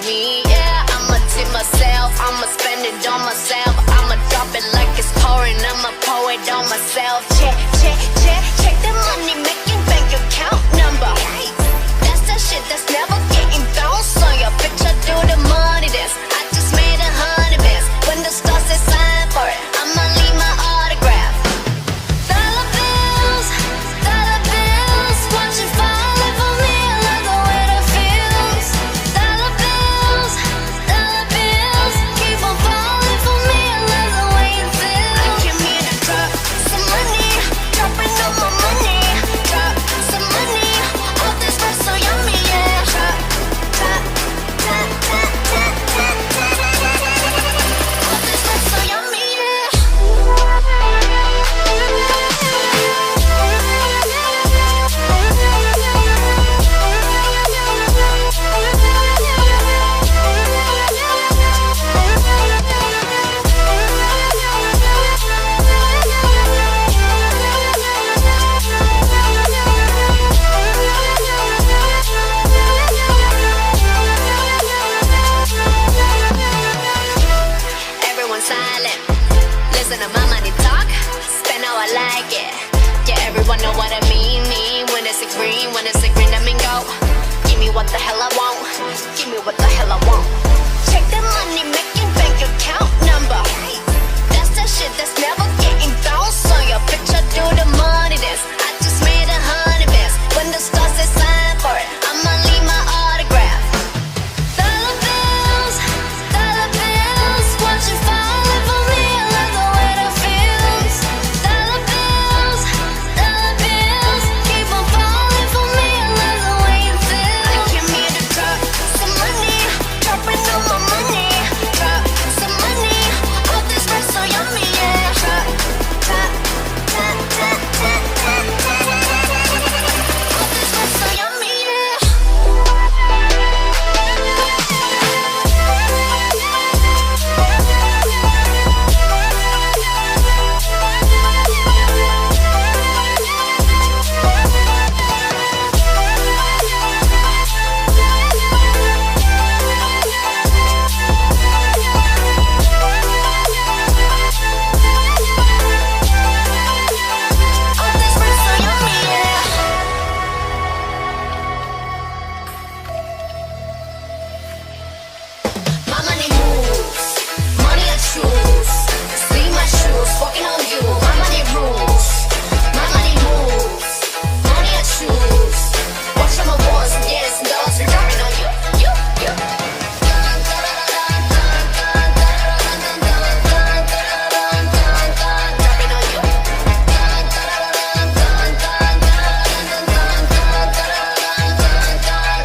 me, yeah. I'ma tip myself, I'ma spend it on myself. I'ma drop it like it's pouring, I'ma pour it on myself. Check, check, check, check the money making bank account number. That's the shit that's never getting bounced on your picture. Do the money dance. I just made 100 bands. When the stars say sign for it, I'ma leave my autograph. Dollar bills, watch it falling for me. I love the way that feels. Dollar bills, keep on falling for me. I love the way it feels. I came here to drop some money, dropping all my money. Drop some money, all this rap so yummy, yeah. Drop, drop, drop, drop, drop, drop, drop. All this rap so yummy, yeah. Everyone silent, listen to my money talk. Spend how I like it. Yeah, everyone know what I mean. When it's a green, I mean go. Give me what the hell I want. Give me what the hell I want. Check the money making bank account number. That's the shit that's never getting bounced on your picture. Do the money dance. I just made 100 bands. When the stars say sign for it, I'ma leave my autograph. Dollar bills, watch it falling for me. I love the way that feels. Dollar bills, keep on falling for me. I love the way it feels. I came here to drop some money, dropping all my money. Drop some money, all this rap so yummy, yeah. Drop, drop, drop, drop, drop, drop, drop. All this rap so yummy, yeah. All this rap so yummy, yeah. My money moves, money I choose. See my shoes, walking on you. My money rules, my money moves, money I choose. Watch all my boys and yes and dogs, we're dropping on you, you, you. Dropping on you.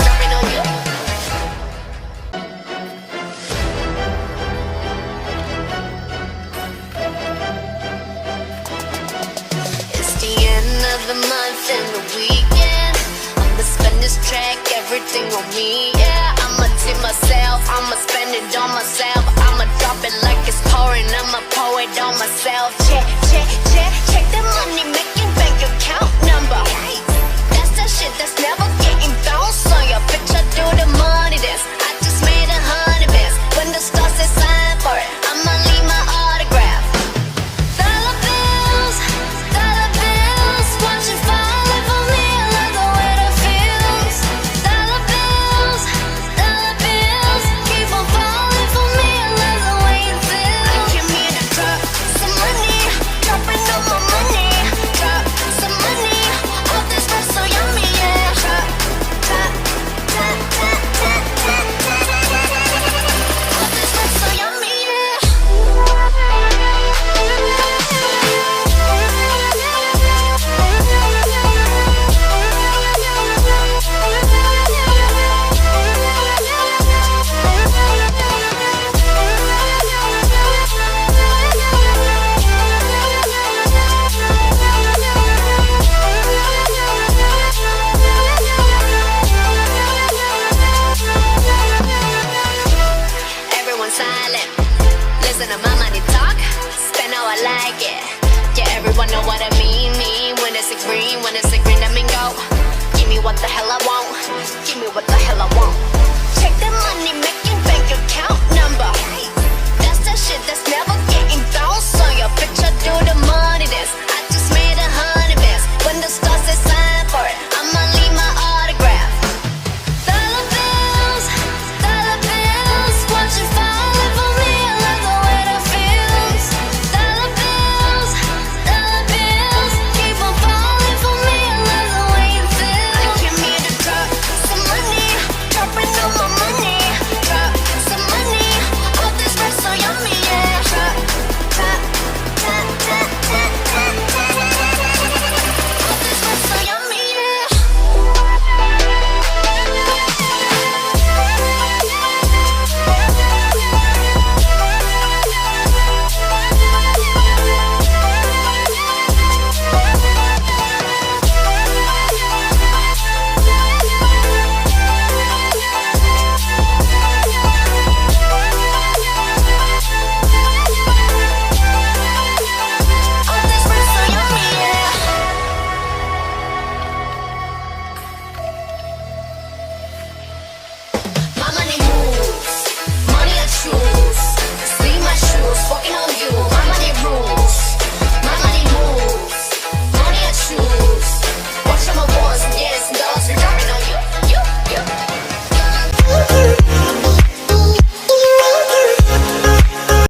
Dropping on you. It's the end of the month and the weekend. I'ma spend this track, everything on me, yeah. I'ma tip myself, I'ma spend it on myself. I'ma drop it like it's pouring, I'ma pour it on myself. Check, check, check, check the money making bank account number. That's the shit that's never getting bounced on